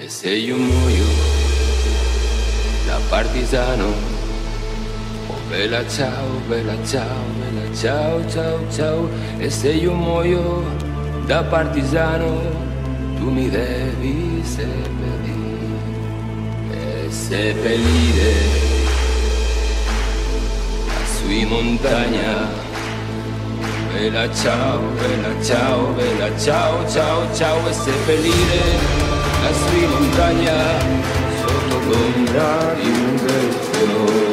e sei un muoio da partigiano. Oh bella ciao, bella ciao, bella ciao, ciao, ciao, e sei un muoio da partigiano, tu mi devi seppellire lassù in montagna. Bella ciao, bella ciao, bella ciao, ciao, ciao, e seppellire lassù in montagna sotto l'ombra di un bel fiore.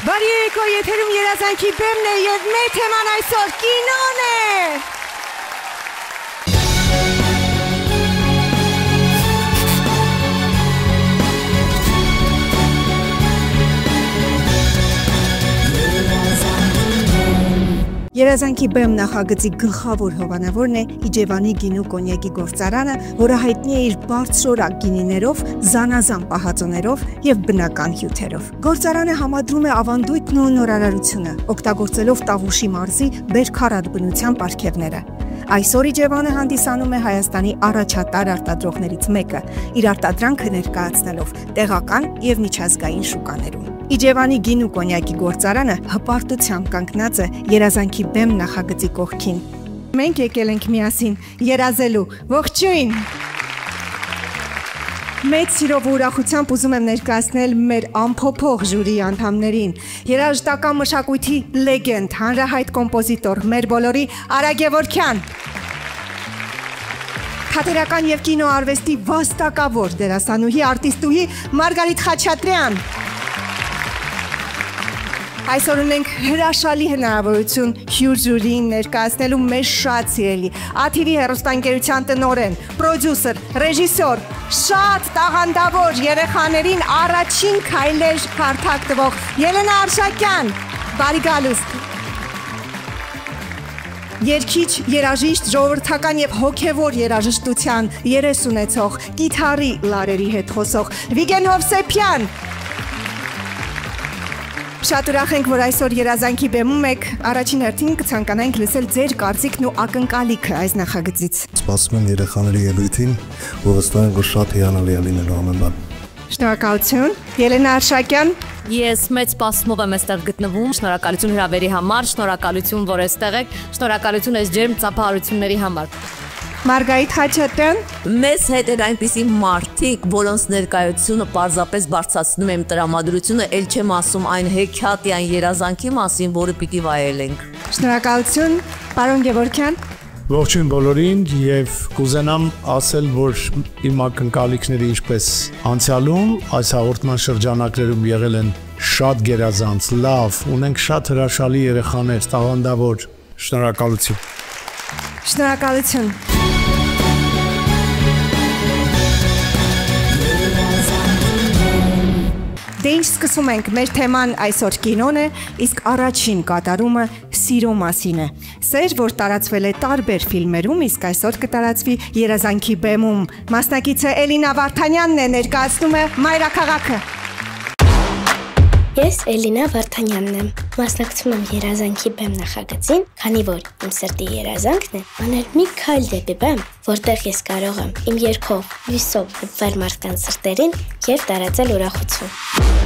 Բարիեկո եթերում երազանքի բեմն է և մեր թեման այսօր կինոն է։ Երազանքի բեմ նախագծի գլխավոր հովանավորն է Իջևանի գինու կոնյակի գործարանը, որը հայտնի է իր բարձրորակ գինիներով, զանազան պահածոներով և բնական հյութերով։ Գործարանը համադրում է ավանդույթն ու նորարարությունը, օգտագործելով Տավուշի մարզի բերքարատ բնության պարգևները։ Այսօր Իջևանը հանդիսանում է Հայաստանի առաջատար արտադրողներից մեկը, իր արտադրանքը ներկայացնելով տեղական և միջազգային շուկաներում։ Իջևանի գինու կոնյակի գործարանը հպարտությամբ կանգնած է երազանքի բեմ նախագծի կողքին։ Մենք եկել ենք միասին երազելու, ողջույն։ Մեծ սիրով ու ուրախությամբ ուզում եմ ներկայացնել մեր անփոփոխ ժյուրի անդամներին, երաժշտական մշակույթի լեգենդ, հանրահայտ կոմպոզիտոր, մեր բոլորի Արա Գևորգյան, թատերական և կինոարվեստի վաստակավոր դերասանուհի, արտիստուհի Մարգարիտ Խաչատրյան։ Այսօր ունենք հրաշալի հնարավորություն հյուր ժյուրիին ներկայացնելու մեր շատ սիրելի ATV հեռուստաընկերության տնօրեն, պրոդյուսեր, ռեժիսոր, շատ տաղանդավոր երեխաներին առաջին քայլեր հարթակ տվող Ելենա Արշակյան, բարի գալուստ։ Երգիչ, երաժիշտ, ժողովրդական և հոգևոր երաժշտության երես ունեցող, կիթառի լարերի հետ խոսող Վիգեն Հովսեփյան։ Շատ ուրախ ենք, որ այսօր երազանքի բեմում եք, առաջին հերթին կցանկանայինք լսել ձեր կարծիքն ու ակնկալիքը այս նախագծից։ Սպասում են երեխաների ելույթին, ու վստահ եմ, որ շատ հիանալի է լինելու ամեն բան։ Շնորհակալություն։ Ելենա Արշակյան։ Ես մեծ սպասումով եմ այստեղ գտնվում, շնորհակալություն հրավերի համար, շնորհակալություն, որ այստեղ եք, շնորհակալություն այս ջերմ ծափահարությունների համար։ Մարգարիտ Խաչատրյան։ Մեզ հետ են այնպիսի մարդիկ, որոնց ներկայությունը պարզապես բարձրացնում եմ տրամադրությունը, ել չեմ ասում այն հեքիաթի, այն երազանքի մասին, որը պիտի վայելենք։ Շնորհակալություն, պարոն Գևորգյան։ Ողջույն բոլորին եւ կուզենամ ասել, որ իմ ակնկալիքները ինչպես անցյալում, այս հաղորդման շրջանակներում եղել են շատ գերազանց, լավ, ունենք շատ հրաշալի երեխաներ, տաղանդավոր, շնորհակալություն։ Շնորհակալություն։ Դե ինչ սկսում ենք, մեր թեման այսօր կինոն է, իսկ առաջին կատարումը սիրո մասին է։ Սեր, որ տարածվել է տարբեր ֆիլմերում, իսկ այսօր կտարածվի երազանքի բեմում։ Մասնակիցը Էլինա Վարդանյանն է, ներկայացնում է Մայրաքաղաքը։ Ես Էլինա Վարդանյանն եմ, մասնակցում եմ երազանքի բեմ նախագծին, քանի որ իմ սրտի երազանքն է անել մի քայլ դեպի բեմ, որտեղ ես կարող եմ իմ երգով, հույսով հպվել մարդկանց սրտերին և տարածել ուրախություն։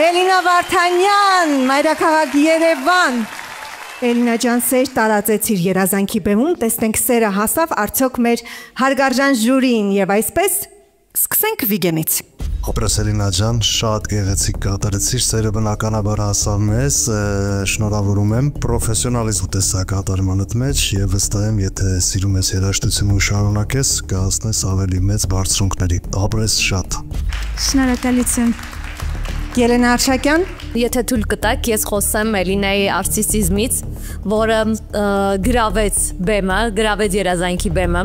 Էլինա Վարդանյան, մայրաքաղաք Երևան։ Էլինա ջան, սեր տարածեցիր երազանքի բեմում, տեսնենք սերը հասավ արդյոք մեր հարգարժան ժյուրիին եւ այսպես սկսենք Վիգենից։ Ապրես Էլինա ջան, շատ գեղեցիկ կատարեցիր, սերը բնականաբար հասավ մեզ, շնորհավորում եմ, պրոֆեսիոնալիզմ տեսա կատարմանդ մեջ եւ վստահ եմ, եթե սիրում ես երաժշտությունը ու շարունակես, կհասնես ավելի մեծ բարձրունքների։ Ապրես շատ։ Շնորհակալություն։ Ելենա Արշակյան, Եթե թույլ կտաք, ես խոսեմ Էլինայի արտիստիզմից, որը գրավեց բեմը, գրավեց երազանքի բեմը։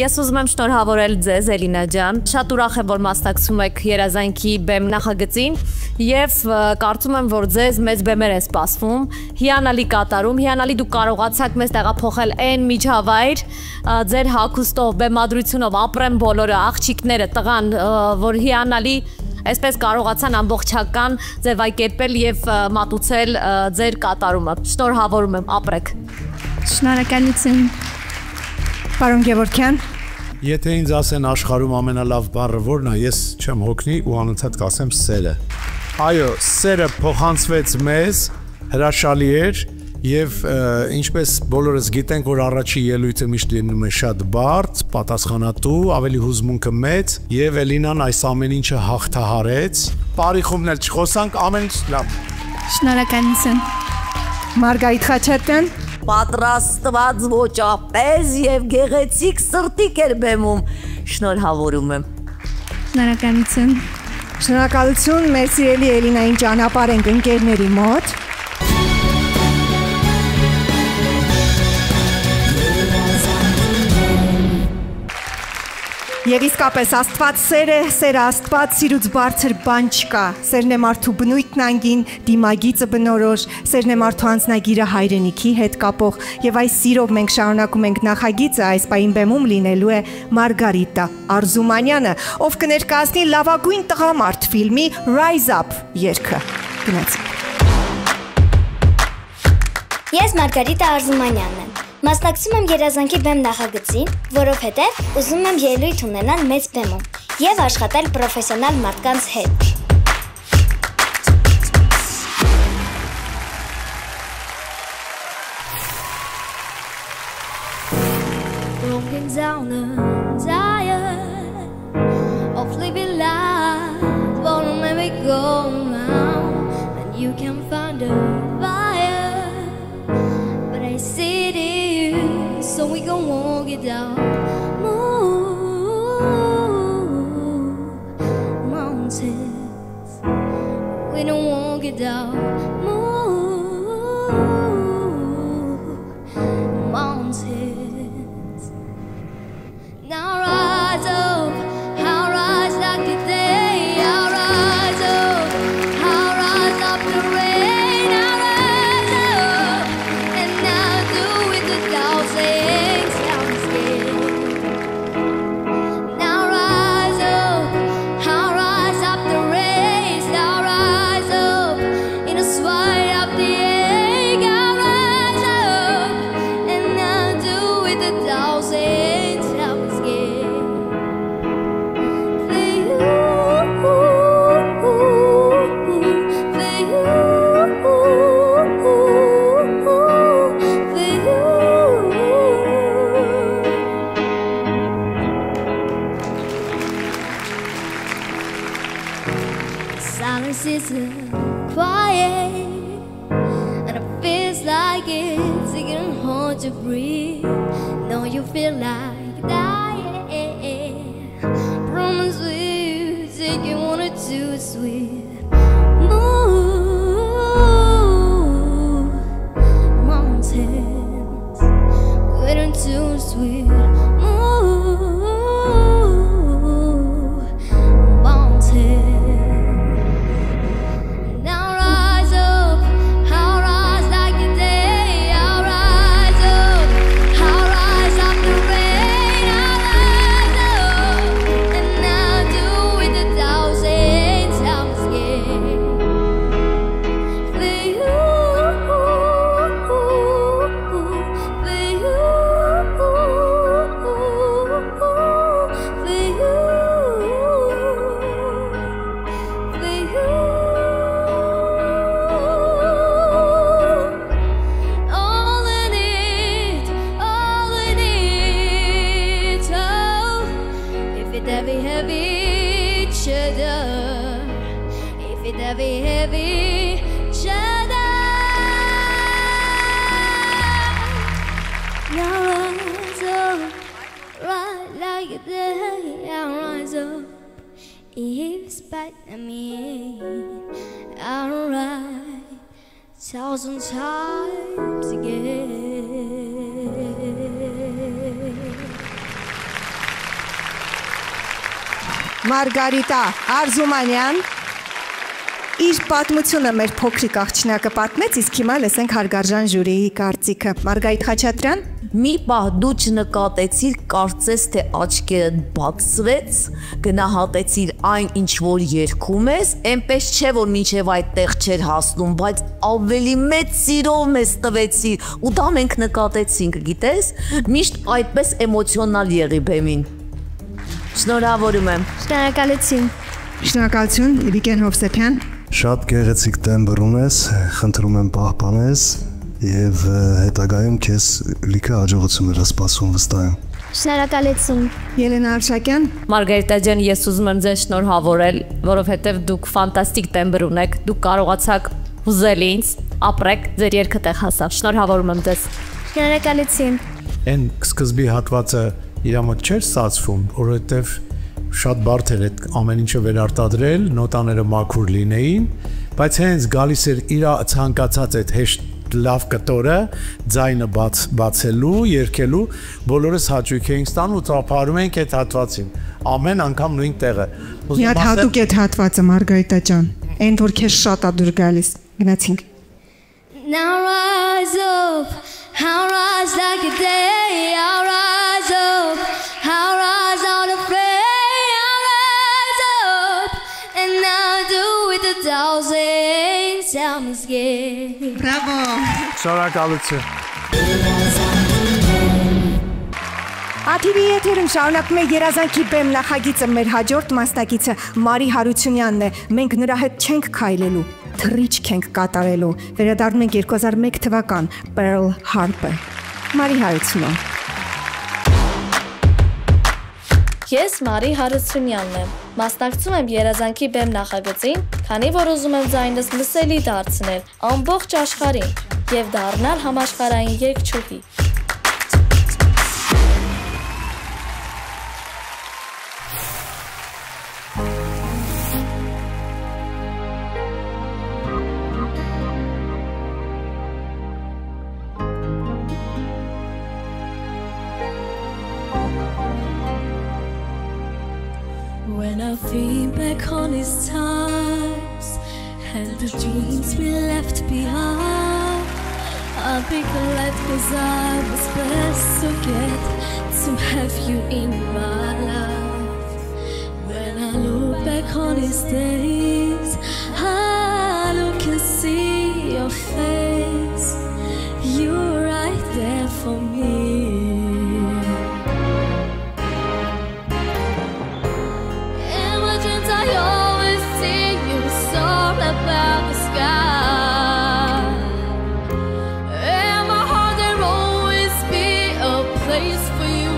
Ես ուզում եմ շնորհավորել ձեզ, Էլինա ջան, շատ ուրախ եմ, որ մասնակցում եք երազանքի բեմ նախագծին եւ կարծում եմ, որ ձեզ մեծ բեմեր է սպասվում, հիանալի կատարում, հիանալի դուք կարողացաք մեզ տեղափոխել այն միջավայր, ձեր հագուստով, բեմադրությունով ապրեն բոլորը, աղջիկները, տղան, որ հիանալի այսպես կարողացան ամբողջական ձևակերպել եւ մատուցել ձեր կատարումը։ Շնորհավորում եմ, ապրեք։ Շնորհակալություն։ Պարոն Գևորգյան, Եթե ինձ ասեն աշխարհում ամենալավ բառը որն է, ես չեմ հոգնի ու անընդհատ կասեմ սերը։ Այո, սերը փոխանցվեց մեզ, հրաշալի էր եւ ինչպես բոլորս գիտենք, որ առաջի ելույթը միշտ լինում է շատ բարդ, պատասխանատու, ավելի հուզմունքը մեծ եւ Էլինան այս ամեն ինչը հաղթահարեց։ Բարի խումբն էլ չխոսանք, ամեն ինչ լավ։ շնորհակալություն։ Մարգարիտ Խաչատրյան, պատրաստված ոճապես եւ գեղեցիկ սրտիկ էր բեմում, շնորհավորում եմ։ շնորհակալություն։ Շնորհակալություն, մեր սիրելի Էլինային ճանապարհ ենք ընկերների մոտ։ Եվ իսկապես Աստված սեր է, սերը Աստված, սիրուց բարձր բան չկա։ Սերն է մարդու բնույթն անգին, դիմագիծը բնորոշ, սերն է մարդու անձնագիրը հայրենիքի հետ կապող, եւ այս սիրով մենք շարունակում ենք նախագիծը, այս պահին բեմում լինելու է Մարգարիտա Արզումանյանը, ով կներկայացնի լավագույն տղամարդ ֆիլմի Rise Up երգը։ Գնացինք։ Ես Մարգարիտա Արզումանյանն եմ։ Մասնակցում եմ երազանքի բեմ նախագծին, որովհետև ուզում եմ ելույթ ունենալ մեծ բեմում և աշխատել պրոֆեսիոնալ մարդկանց հետ։ Broken down and tired of living life, wanna make me go round, and you can find a fire, but I see it in you, so we gon' walk it down. Move mountains, we don't walk it down. Move mountains. Now rise up, I'll rise like a day. I'll rise up, I'll rise up the rain. I'll rise up, and I'll do it 1,000 times again. Now rise up, I'll rise up the race. I'll rise up in a sway of the egg. I'll rise up, and I'll do it 1,000 times again. Silence is quiet, and it feels like it's getting hard to breathe. No, you feel like dying. Promise you, take you 1 or 2 sweet. Move mountains, waiting too sweet. Move mountains. Now rise up, I'll rise like a day. I'll rise up, I'll rise up the rain. I'll rise up, and I'll do it 1,000 times again. For you, all in it, oh, if it heavy, cheddar, if it heavy, cheddar. Now rise up, right like a day. I'll rise up, if spite me, I'll rise 1,000 times again. Մարգարիտա Արզումանյան իր պատմությունը մեր փոքրիկ աղջնակը պատմեց, իսկ հիմա լսենք հարգարժան ժյուրիի կարծիքը։ Մարգարիտ Խաչատրյան, Մի պահ դու չնկատեցիր, կարծես թե աչքերդ բացվեց, գնահատեցիր այն, ինչ որ երգում ես, այնպես չէ, որ մինչև այդտեղ չէր հասնում, բայց ավելի մեծ սիրով մեզ տվեցիր, ու դա մենք նկատեցինք, գիտես, միշտ այդպես էմոցիոնալ եղի բեմին։ Շնորհավորում եմ։ Շնորհակալություն։ շնորհակալություն Վիգեն Հովսեփյան։ Շատ գեղեցիկ տեմբր ունես, խնդրում եմ պահպանես եւ հետագայում քեզ լիքը հաջողություններ սպասում վստահ եմ։ Շնորհակալություն։ Ելենա Արշակյան, Մարգարիտա ջան, ես ուզում եմ ձեզ շնորհավորել, որովհետև դուք ֆանտաստիկ տեմբր ունեք, դուք կարողացաք հուզել ինձ, ապրեք, ձեր երգը տեղ հասավ։ Շնորհավորում եմ ձեզ։ Շնորհակալություն։ Այն սկզբի հատվածը իր մոտ չէր ստացվում, որովհետև շատ բարդ էր այդ ամեն ինչը վերարտադրել, նոտաները մաքուր լինեին, բայց հենց գալիս էր իր ցանկացած այդ հեշտ լավ կտորը, ձայնը բացելու, երգելու, բոլորս հաճույք էինք ստանում ու ծափարում էինք այդ հատվածին։ Ամեն անգամ նույն տեղը։ մի հատ հատուկ այդ հատվածը Մարգարիտա ջան, այն որ քեզ շատ ա դուր գալիս։ Գնացինք։ Now rise up, I'll rise like a day. I'll rise up, I'll rise out of flame. I'll rise up, and I'll do it 1,000 times again. Բրավո։ Շնորհակալություն։ Աթիվի եթերում շարունակում է երազանքի բեմ նախագիծը մեր հաջորդ մասնակիցը Մարի Հարությունյանն է։ Մենք նրա հետ չենք քայլելու, թռիչք ենք կատարելու։ Վերադառնում ենք 2001 թվական Pearl Harbor։ Մարի Հարությունյան։ Ես Մարի Հարությունյանն եմ։ Մասնակցում եմ երազանքի բեմ նախագծին, քանի որ ուզում եմ ձայնս լսելի դարձնել ամբողջ աշխարհին եւ դառնալ համաշխարհային երգչուհի։ When I think back on these times and the dreams we left behind, I'll be glad 'cause I was blessed to get to have you in my life. When I look back on these days, I look and see your face. You're right there for me. I always see you soar above the sky, and my heart there'll always be a place for you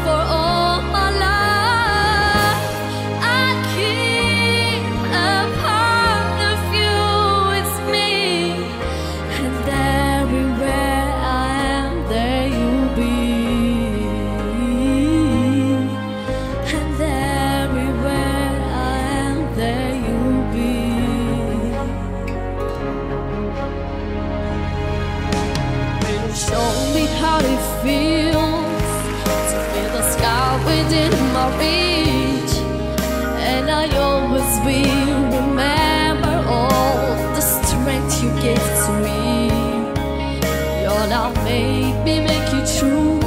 for all my life. I keep a part of you, it's me, and everywhere I am, there you'll be. And everywhere there you'll be. You show me how it feels to feel the sky within my reach, and I always will remember all the strength you gave to me. Your love made me make it true.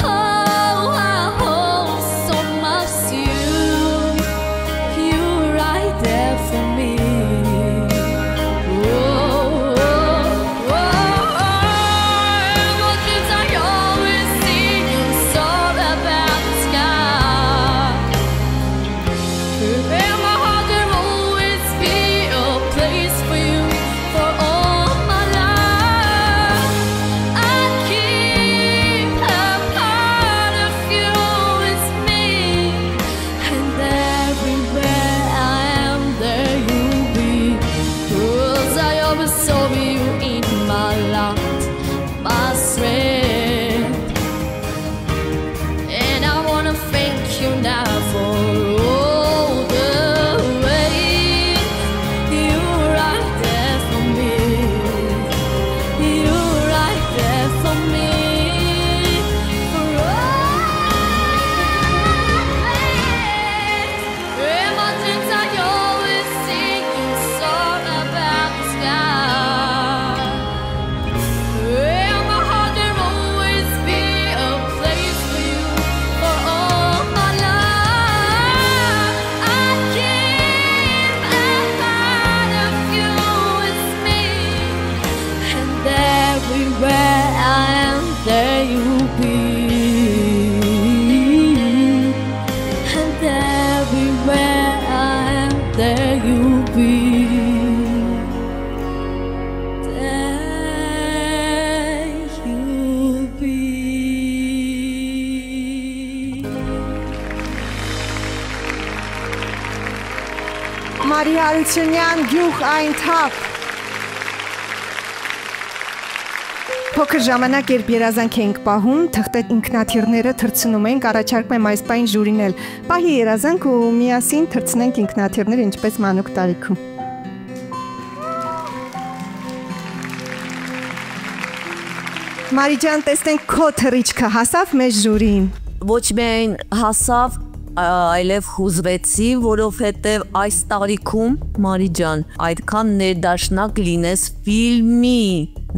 Oh, I owe so much to you. There for me. Մարի Հարությունյան, գյուղ այն թափ։ Փոքր ժամանակ երբ երազանք էինք պահում, թղթե ինքնաթիռները թռցնում ենք, առաջարկում եմ այս պահին ժուրինել։ Պահի երազանք ու միասին թռցնենք ինքնաթիռներ, ինչպես մանուկ տարիքում։ Մարի ջան, տեսնենք քո թռիչքը հասավ մեզ ժուրին։ Ոչ միայն հասավ, այլև հուզվեցի, որովհետև այս տարիքում, Մարի ջան, այդքան ներդաշնակ լինես ֆիլմի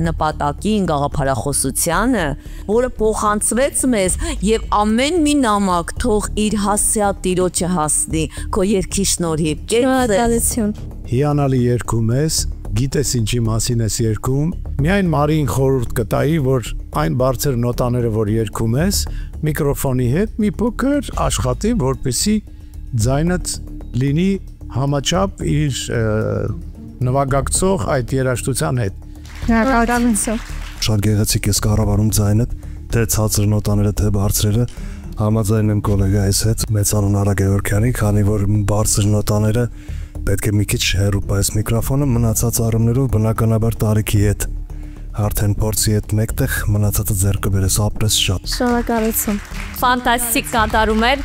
նպատակին գաղափարախոսությանը, որը փոխանցվեց մեզ եւ ամեն մի նամակ թող իր հասցեատիրոջը հասնի քո երկի շնորհիվ։ Շնորհակալություն։ Հիանալի երկում ես, գիտես ինչի մասին ես երգում, միայն Մարիին խորհուրդ կտայի, որ այն բարձր նոտաները, որ երգում ես, միկրոֆոնի հետ մի փոքր աշխատի, որպեսզի ձայնդ լինի համաչափ իր նվագակցող այդ երաժշտության հետ։ Շնորհակալություն։ Շատ գեղեցիկ ես կառավարում ձայնդ, թե ցածր նոտաները, թե բարձրերը։ Համաձայն եմ գոլեգայիս հետ, մեծանուն Արա Գևորգյանի, քանի որ բարձր նոտաները պետք է մի քիչ հեռու պայես միկրոֆոնը, մնացած առումներով բնականաբար տարիքի հետ արդեն փորձի հետ մեկտեղ մնացածը ձեռքը բերես ապրես շատ։ Շնորհակալություն։ Ֆանտաստիկ կատարում էր։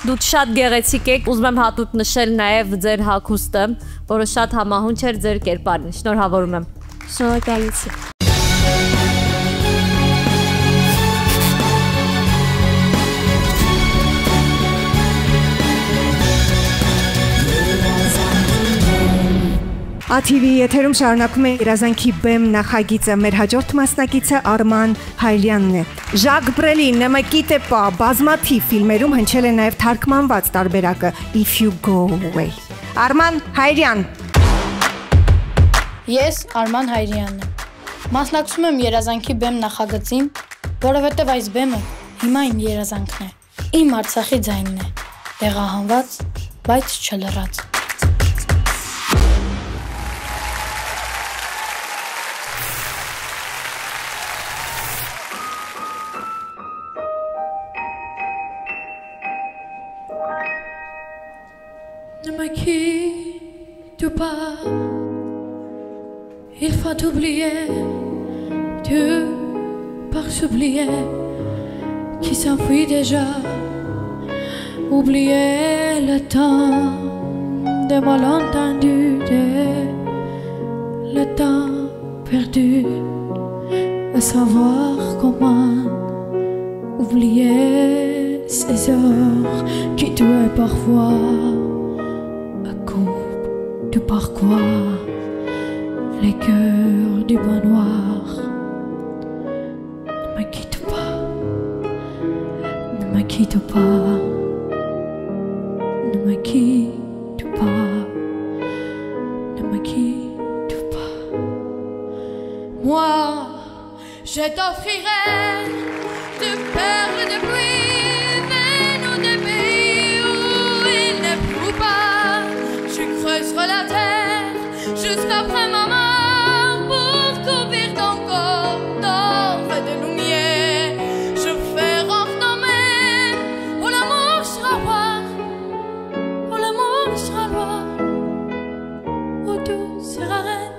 Դուք շատ գեղեցիկ եք, ուզում եմ հատուկ նշել նաև ձեր հագուստը, որը շատ համահունչ էր ձեր կերպարին։ Շնորհավորում եմ։ Շնորհակալություն։ ATV եթերում շարունակում է երազանքի բեմ նախագիծը, մեր հաջորդ մասնակիցը Արման Հայրյանն է։ Ժակ Բրելի «Նմկիտ է պա» բազմաթիվ ֆիլմերում հնչել է նաև թարգմանված տարբերակը If You Go Away։ Արման Հայրյան։ Ես Արման Հայրյանն եմ։ Մասնակցում եմ երազանքի բեմ նախագծին, որովհետև այս բեմը հիմա իմ երազանքն է։ Իմ Արցախի ձայնն է, տեղահանված, բայց չլռած։ Ne me quitte pas, il faut oublier, tu pars s'oublier, qui s'enfuit déjà, oublier le temps des malentendus, le temps perdu, à savoir comment oublier ces heures qui tuaient parfois. De par quoi les cœurs du bas noir. Ne me quitte pas, ne me quitte pas, ne me quitte pas, ne me quitte pas. Moi, je t'offrirai de perles de pluie venant des pays où il ne pleut pas. Creuserai la terre jusqu'après ma mort pour couvrir ton corps d'or et de lumière. Je ferai ornement où l'amour sera roi, où l'amour sera roi, où tout sera reine.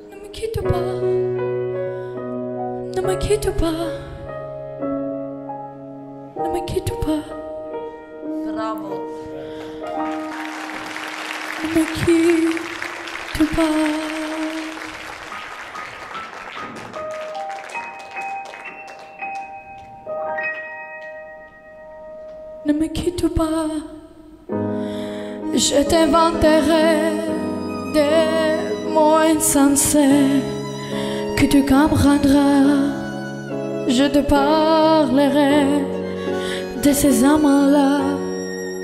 Ne me quitte pas, ne me quitte pas, ne me quitte pas. Bravo. Ne me quitte pas. Ne me quitte pas. Je t'inventerai des mots insensés que tu comprendras. Je te parlerai de ces amants-là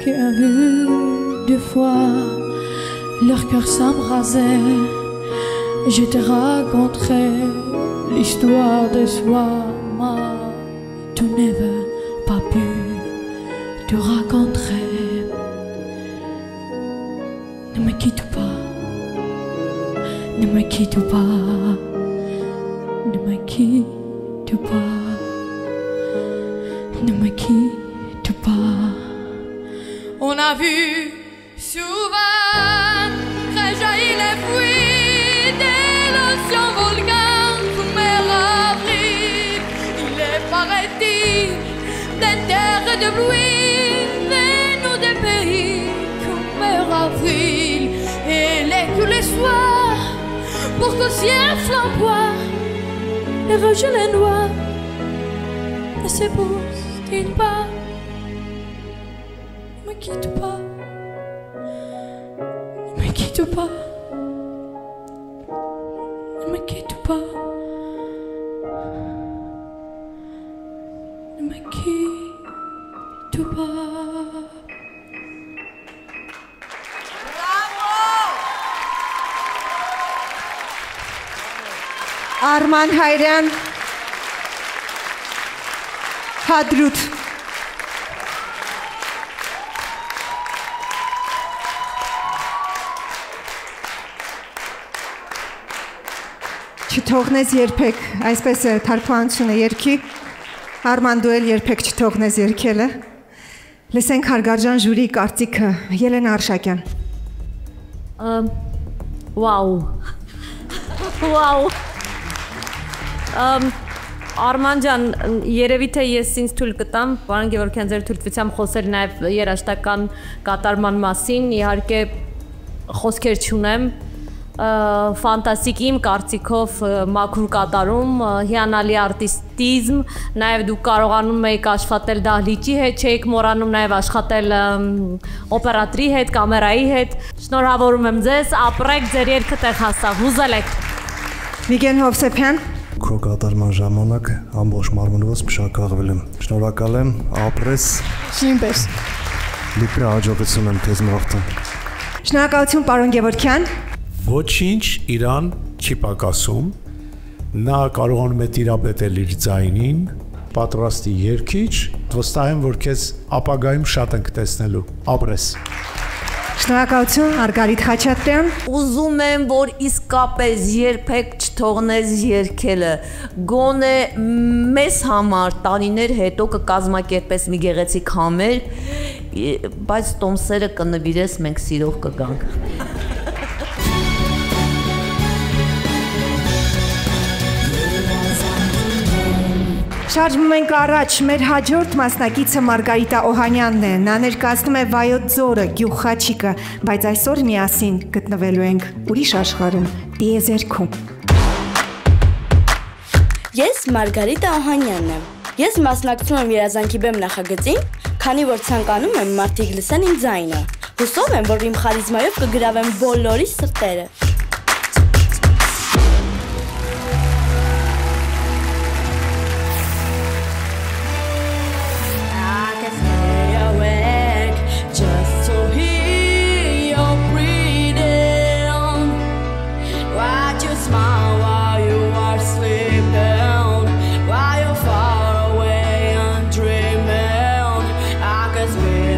qui ont vu deux fois leur cœur s'embraser. Je te raconterai l'histoire de soi, mais tu n'avais pas pu te raconter. Ne me quitte pas, ne me quitte pas, ne me quitte pas, ne me quitte pas. On a vu souvent réjaillir les pluies de l'océan volcan comme avril. Il est paraît-il des terres de pluie venant des pays comme avril. Et les tous les soirs pour qu'au ciel flamboie les rouges et les noirs ne s'épousent-ils pas? Ne me quitte pas, ne me quitte pas, ne me quitte pas, ne me quitte pas. Արման Հայրյան, Հադրութ։ Չթողնես երբեք, այսպես է թարգմանությունը երգի, Արման դու էլ երբեք չթողնես երգելը։ Լսենք հարգարժան ժյուրի կարծիքը, Ելենա Արշակյան։ Վաու։ Վաու։ Արման ջան, երևի թե ես ինձ թույլ կտամ, պարոն Գևորգյան, ձեր թույլտվությամբ խոսել նաև երաժշտական կատարման մասին, իհարկե խոսքեր չունեմ, ֆանտաստիկ իմ կարծիքով մաքուր կատարում, հիանալի արտիստիզմ, նաև դուք կարողանում եք աշխատել դահլիճի հետ, չէիք մոռանում նաև աշխատել օպերատորի հետ, կամերայի հետ։ Շնորհավորում եմ ձեզ, ապրեք, ձեր երգը տեղ հասավ, հուզել եք։ Վիգեն Հովսեփյան։ Քո կատարման ժամանակ ամբողջ մարմնովս փշակաղվել եմ։ Շնորհակալ եմ, ապրես։ Նույնպես։ Լիքը հաջողություն եմ քեզ մաղթում։ Շնորհակալություն պարոն Գևորգյան։ Ոչինչ իրան չի պակասում, նա կարողանում է տիրապետել իր ձայնին, պատրաստի երգիչ, վստահ եմ, որ քեզ ապագայում շատ ենք տեսնելու, ապրես։ Շնորհակալություն Արգարիտ Խաչատրյան։ Ուզում եմ, որ իսկապես երբեք չթողնես երգելը, գոնե մեզ համար տարիներ հետո կկազմակերպես մի գեղեցիկ համեր, բայց տոմսերը կնվիրես, մենք սիրող կգանք։ Շարժվում ենք առաջ, մեր հաջորդ մասնակիցը Մարգարիտա Օհանյանն է, նա ներկայացնում է Վայոց ձորը, գյուղ Խաչիկը, բայց այսօր միասին գտնվելու ենք ուրիշ աշխարհում, տիեզերքում։ Ես Մարգարիտա Օհանյանն եմ։ Ես մասնակցում եմ երազանքի բեմ նախագծին, քանի որ ցանկանում եմ մարդիկ լսեն իմ ձայնը։ Հուսով եմ, որ իմ խարիզմայով կգրավեմ բոլորի սրտերը։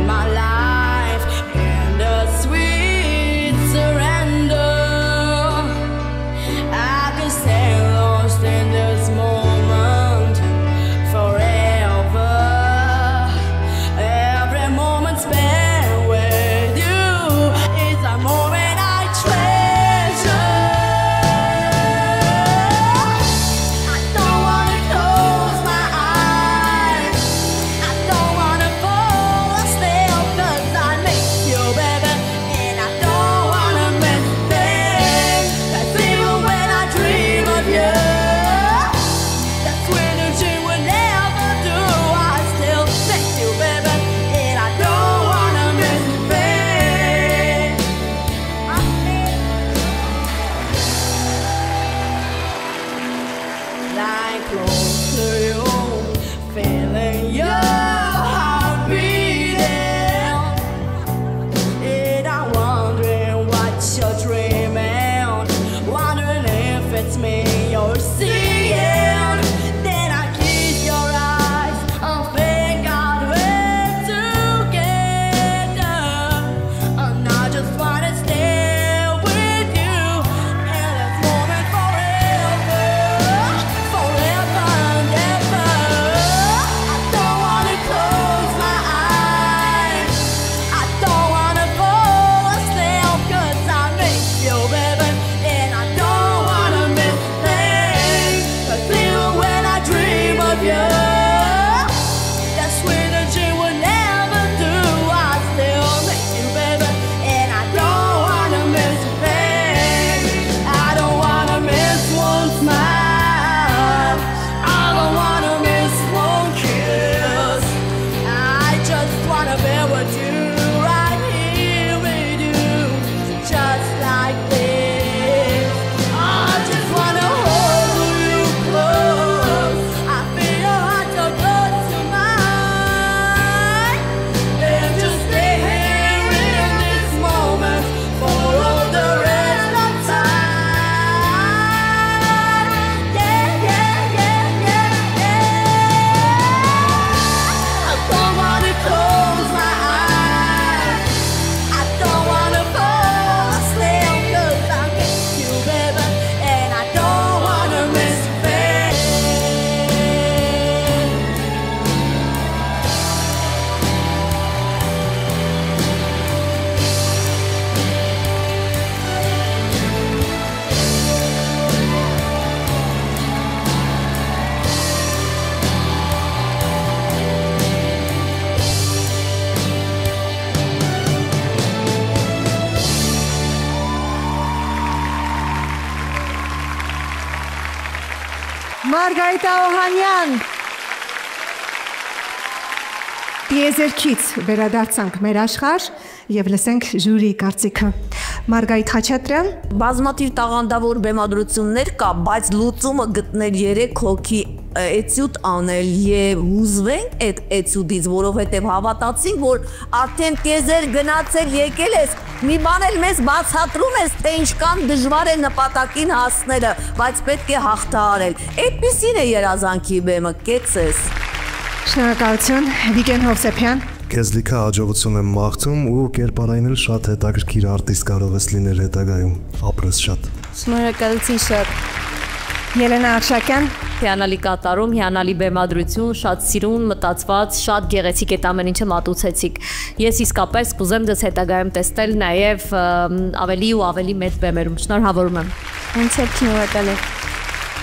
My life in the sweet surrender. Մարգարիտա Օհանյան։ Տիեզերքից վերադարձանք մեր աշխարհ եւ լսենք ժյուրի կարծիքը։ Մարգարիտ Խաչատրյան, բազմաթիվ տաղանդավոր բեմադրություններ կա, բայց լուծումը գտնել 3 հոգի էտյուդ անել եւ հուզվենք այդ էտյուդից, որովհետեւ հավատացինք, որ արդեն տիեզեր գնացել եկել ես, մի բան էլ մեզ բացատրում ես, թե ինչքան դժվար է նպատակին հասնելը, բայց պետք է հաղթահարել։ Այդպիսին է երազանքի բեմը, կեցես։ շնորհակալություն, Վիգեն Հովսեփյան։ Քեզ լիքը հաջողություն եմ մաղթում ու կերպարային էլ շատ հետաքրքիր արտիստ կարող ես լինել հետագայում։ Ապրես շատ։ Շնորհակալություն շատ։ Ելենա Արշակյան, Հիանալի կատարում, հիանալի բեմադրություն, շատ սիրուն, մտածված, շատ գեղեցիկ այդ ամեն ինչը մատուցեցիք։ Ես իսկապես կուզեմ դες հետագայում տեսնել նաև ավելի ու ավելի մեծ բեմերում։ Շնորհավորում եմ։ ինձ էլ շնորհակալ եմ։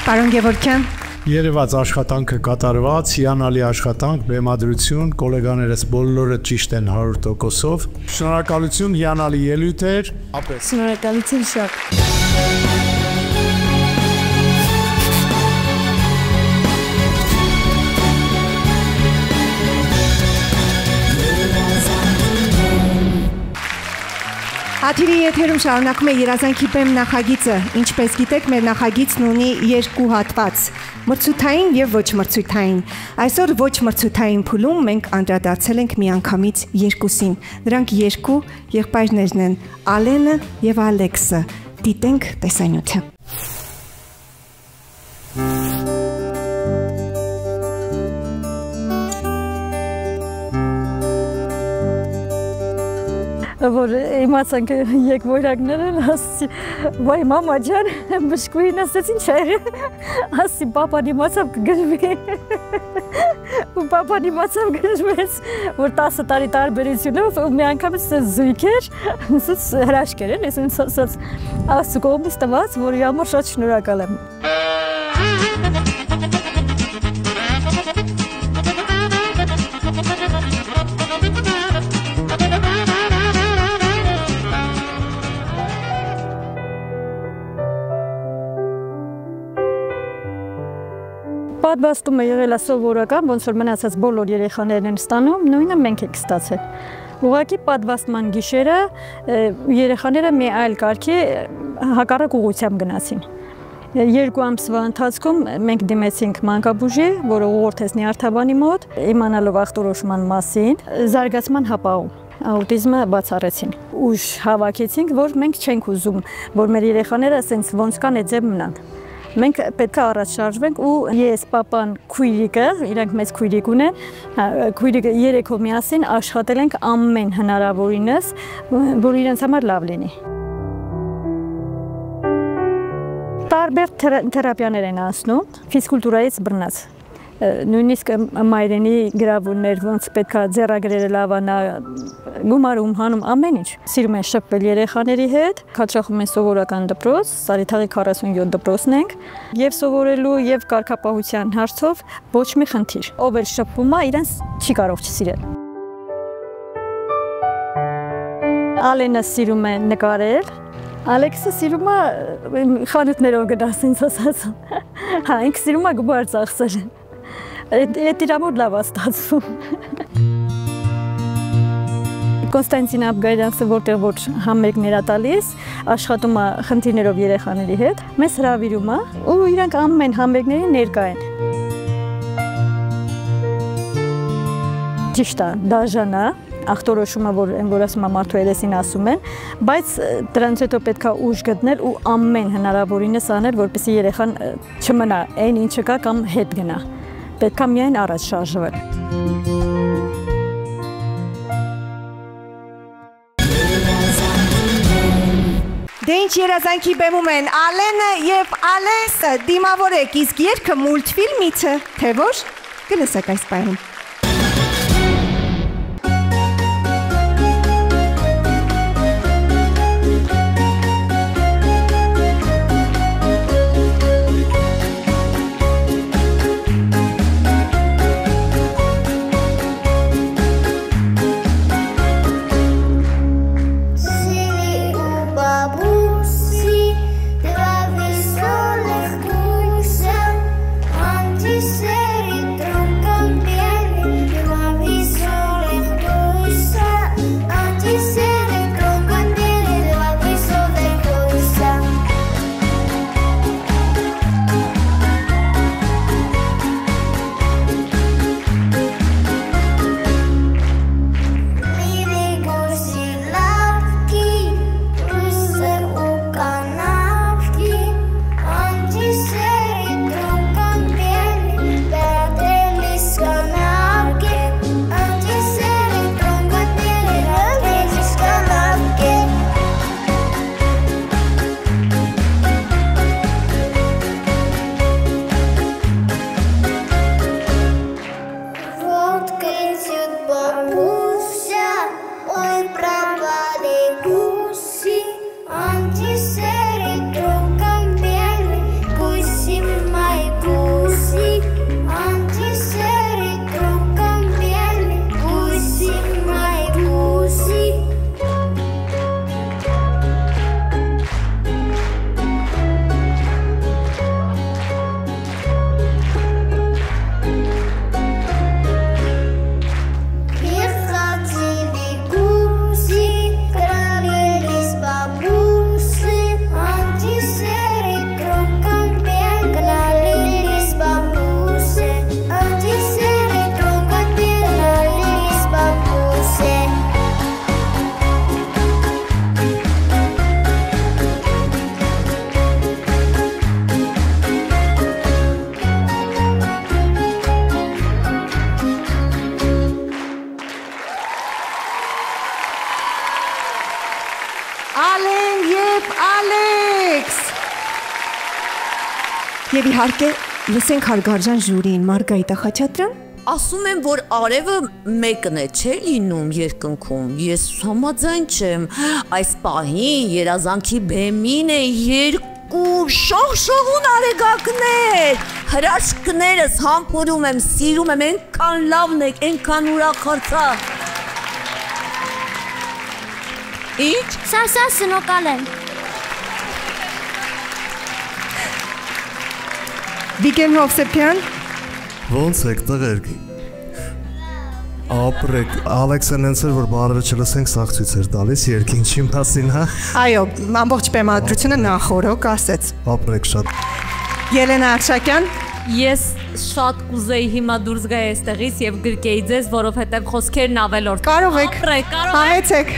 Պարոն Գևորգյան, Երևաց աշխատանքը կատարված, հիանալի աշխատանք, բեմադրություն, գոլեգաներս բոլորը ճիշտ են 100%-ով։ Շնորհակալություն, հիանալի ելույթ էր։ Ապրես։ շնորհակալություն շատ։ Աթիրի եթերում շարունակում է երազանքի բեմ նախագիծը։ Ինչպես գիտեք, մեր նախագիծն ունի 2 հատված՝ մրցութային եւ ոչ մրցութային։ Այսօր ոչ մրցութային փուլում մենք անդրադարձել ենք միանգամից 2-ին։ Նրանք 2 եղբայրներն են՝ Ալենը եւ Ալեքսը։ Դիտենք տեսանյութը։ որ իմացանք եկվորակներ են, ասի, վայ մամա ջան, բշկուին ասեց ինչ է, ասի, պապան իմացավ կգրվի, ու պապան իմացավ գրվեց, որ 10 տարի տարբերությունով, ու մի անգամ զույք էր, հրաշքեր են, ես ասաց, ասու կողմից տված, որի համար շատ շնորհակալ եմ։ Պատվաստումը եղել է սովորական, ոնց որ մնացած բոլոր երեխաներն են ստանում, նույնը մենք ենք ստացել։ Ուղղակի պատվաստման գիշերը երեխաները մի այլ կարգի հակառակ ուղղությամբ գնացին։ 2 ամսվա ընթացքում մենք դիմեցինք մանկաբույժի, որը ուղղորդեց Նյարդաբանի մոտ, իմանալով ախտորոշման մասին, զարգացման հապաղում։ Աուտիզմը բացառեցին։ Ուժ հավաքեցինք, որ մենք չենք ուզում, որ մեր երեխաները ասենց ոնց կան այդ ձև մնան։ Մենք պետք է առաջ շարժվենք ու ես, պապան, քույրիկը, իրանք մեծ քույրիկ ունեն, քույրիկը 3-ով միասին աշխատել ենք ամեն հնարավորինս, որ իրենց համար լավ լինի։ Տարբեր թերապիաներ են անցնում, ֆիզկուլտուրայից բռնած։ Նույնիսկ մայրենի գրավումներ, ոնց պետք է ձեռագրերը լավանա, գումարում հանում ամեն ինչ։ Սիրում են շփվել երեխաների հետ, քաչախում են սովորական դպրոց, Սարիթաղի 47 դպրոցն ենք, եւ սովորելու եւ կարգապահության հարցով ոչ մի խնդիր։ Ով էլ շփվում է, իրենց չի կարող չսիրել։ Ալենը սիրում է նկարել, Ալեքսը սիրում է խանութներով գնաց, ինձ ասած։ Հա, ինքը սիրում է գումար ծախսել։ Այդ իր համար լավ է ստացվում։ Կոնստանտին Աբգայդյանցը, որտեղ որ համերգներ է տալիս, աշխատում է խնդիրներով երեխաների հետ, մեզ հրավիրում է ու իրանք ամեն համերգների ներկա են։ Ճիշտ է, դաժան է, ախտորոշումը, որ ասում է մարդու երեսին ասում են, բայց դրանց հետո պետք է ուժ գտնել ու ամեն հնարավորինս անել, որպեսզի երեխան չմնա այն ինչը կա կամ հետ գնա։ Պետք է միայն առաջ շարժվել։ Դե ինչ երազանքի բեմում են Ալենը եւ Ալեսը, դիմավորեք, իսկ երգը մուլտֆիլմից է, թե ոչ, կլսեք այս պահին։ Բաբուսի, դրա վիսոլեղ դույսը, Եվ իհարկե լսենք հարգարժան ժյուրին Մարգարիտա Խաչատրյան։ Ասում եմ, որ արևը մեկն է, չէ լինում երկնքում։ Ես համաձայն չեմ։ Այս պահին երազանքի բեմին է երկու շողշողուն արեգակներ։ Հրաշքներս համբուրում եմ, սիրում եմ, այնքան լավն եք, այնքան ուրախացա։ Ինչ? Սա սնոկալ են։ Վիգեն Հովսեփյան։ Ոնց եք տղերք։ Ապրեք, Ալեքսեն հենց էր որ բարերը չլսենք սաղ ցույց էր տալիս երկինչի մասին, հա։ Այո, ամբողջ բեմադրությունը նախորոք ասեց։ Ապրեք շատ։ Ելենա Արշակյան։ Ես շատ կուզեի հիմա դուրս գայի այստեղից եւ գրկեի ձեզ, որովհետեւ խոսքերն ավելորդ։ Կարող եք։ Համեցեք։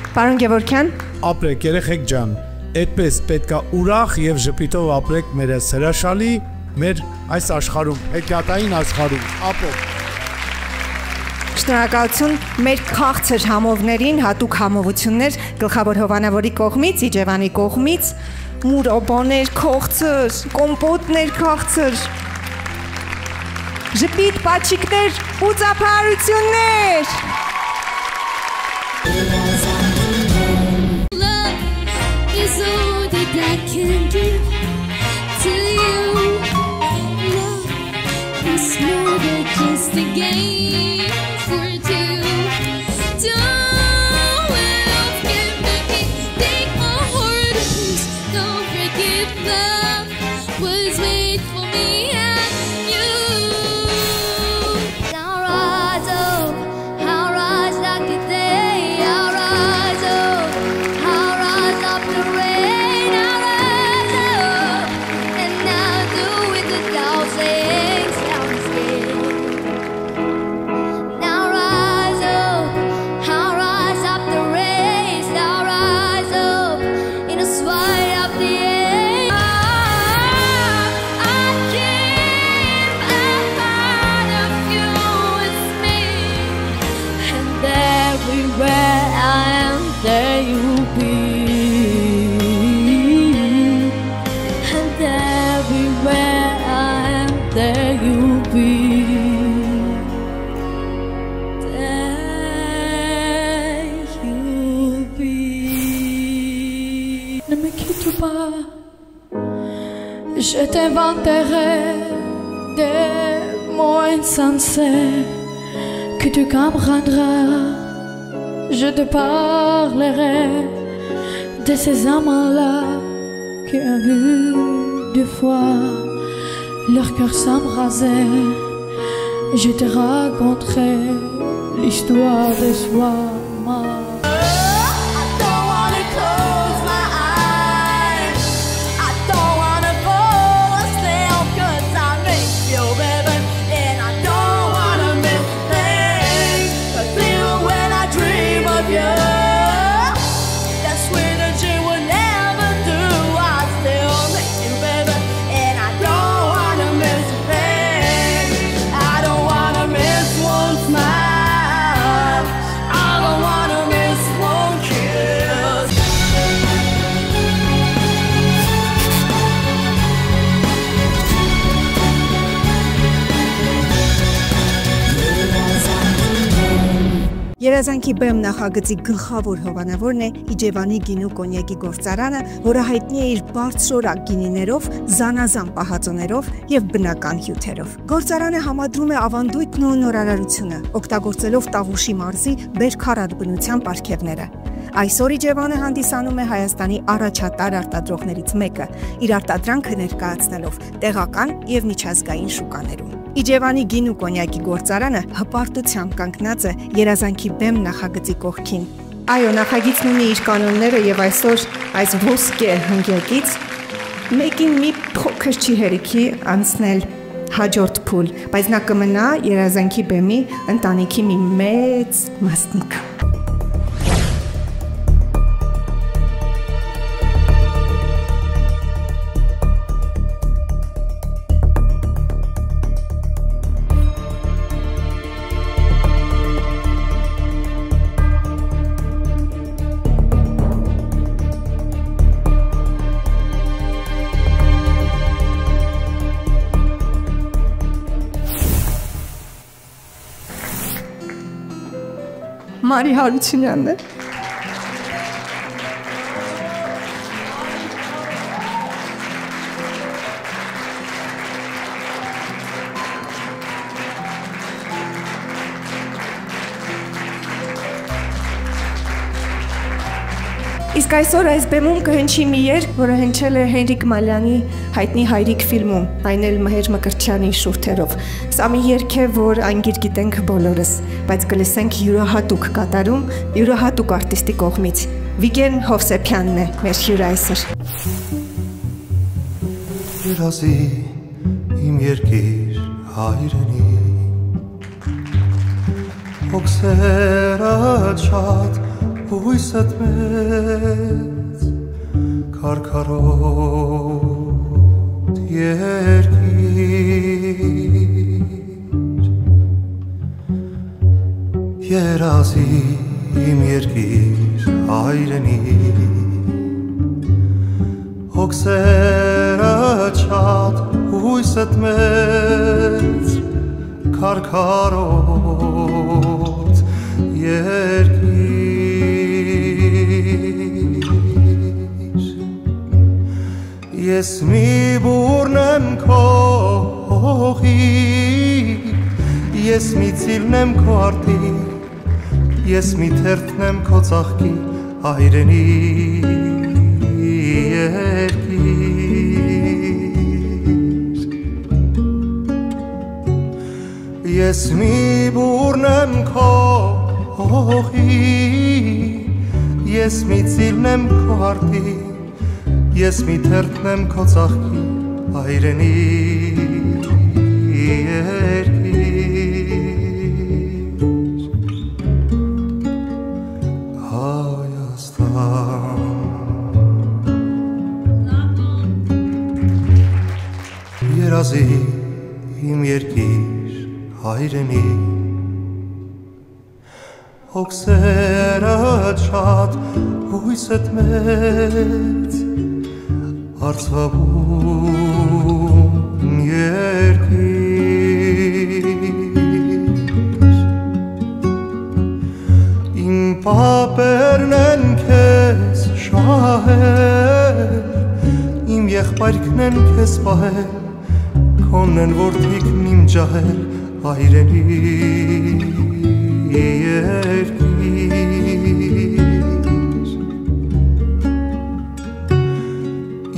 Պարոն Գևորգյան։ Ապրեք, երեխեք ջան, այդպես պետքա ուրախ եւ ժպիտով ապրեք մեր այս հրաշալի, մեր այս աշխարհում, հեքիաթային աշխարհում։ Ապրեք։ Շնորհակալություն մեր քաղցր համովներին, հատուկ համովություններ գլխավոր հովանավորի կողմից, Իջևանի կողմից, մուրոբոներ, քաղցր, կոմպոտներ, քաղցր, ժպիտ, պաչիկներ, ու ծափահարություններ։ Is all that I can give to you. Love is more than just a game for two. Don't get me, take my heart and please don't forget love was made for me and you. I'll rise up, I'll rise like the day. I'll rise up, I'll rise up the rain. I'll rise up, and I'll do it without saying sound scared. Now rise up, I'll rise up the race. I'll rise up in a sway of the air. I came out of you, it's me, and everywhere I am, there you'll be, and everywhere I am, there you'll be, there you'll be. Ne me quitte pas, je t'ai enterré des mots insensés que tu comprendras. Je te parlerai de ces amants-là qui ont vu deux fois leur cœur s'embraser. Je te raconterai l'histoire de soi. Երազանքի բեմ նախագծի գլխավոր հովանավորն է Իջևանի գինու կոնյակի գործարանը, որը հայտնի է իր բարձրորակ գինիներով, զանազան պահածոներով եւ բնական հյութերով։ Գործարանը համադրում է ավանդույթն ու նորարարությունը, օգտագործելով Տավուշի մարզի բերքարատ բնության պարգևները։ Այսօր Իջևանը հանդիսանում է Հայաստանի առաջատար արտադրողներից մեկը, իր արտադրանքը ներկայացնելով տեղական եւ միջազգային շուկաներում։ Իջևանի գինու կոնյակի գործարանը հպարտությամբ կանգնած է երազանքի բեմ նախագծի կողքին։ Այո, նախագիծն ունի իր կանոնները եւ այսօր այս ոսկե հնգյակից մեկին մի փոքր չի հերիքի անցնել հաջորդ փուլ, բայց նա կմնա երազանքի բեմի ընտանիքի մի մեծ մասնիկ։ Մարի Հարությունյանն է։ Իսկ այսօր այս բեմում կհնչի մի երգ, որը հնչել է Հենրիկ Մալյանի հայտնի Հայրիկ ֆիլմում, այն էլ Մհեր Մկրտչյանի շուրթերով։ Սա մի երգ է, որ անգիր գիտենք բոլորս, բայց կլսենք յուրահատուկ կատարում, յուրահատուկ արտիստի կողմից։ Վիգեն Հովսեփյանն է մեր հյուրը այսօր։ Երազի իմ երկիր հայրենի Հոգսերը չատ հույսդ մեծ Քարքարոտ երկիր Երազի իմ երկիր հայրենի Հոգսերը չատ հույսդ մեծ Քարքարոտ երկիր Ես մի բուրն եմ քո հողի Ես մի ծիլն եմ քո արտի Ես մի թերթն եմ քո ծաղկի հայրենի երկիր Ես մի բուրն եմ քո հողի Ես մի ծիլն եմ քո արտի Ես մի թերթն եմ քո ծաղկի հայրենի երկիր Հայաստան Երազի իմ երկիր հայրենի Հոգսերը չատ հույսդ մեծ Արցվաբուն երկիր Իմ պապերն են քեզ շահել Իմ եղբայրքն են քեզ պահել Քոնն են որդիքն իմ ջահել հայրենի երկիր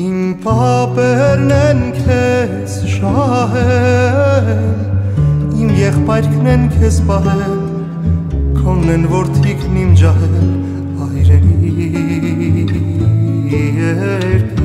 Իմ պապերն են քեզ շահել Իմ եղբայրքն են քեզ պահել Քոնն են որդիքն իմ ջահել հայրենի երկիր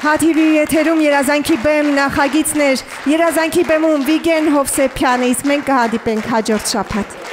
Հաթիվի եթերում երազանքի բեմ նախագիծներ, երազանքի բեմում Վիգեն Հովսեփյանը, իսկ մենք կհանդիպենք հաջորդ շաբաթ։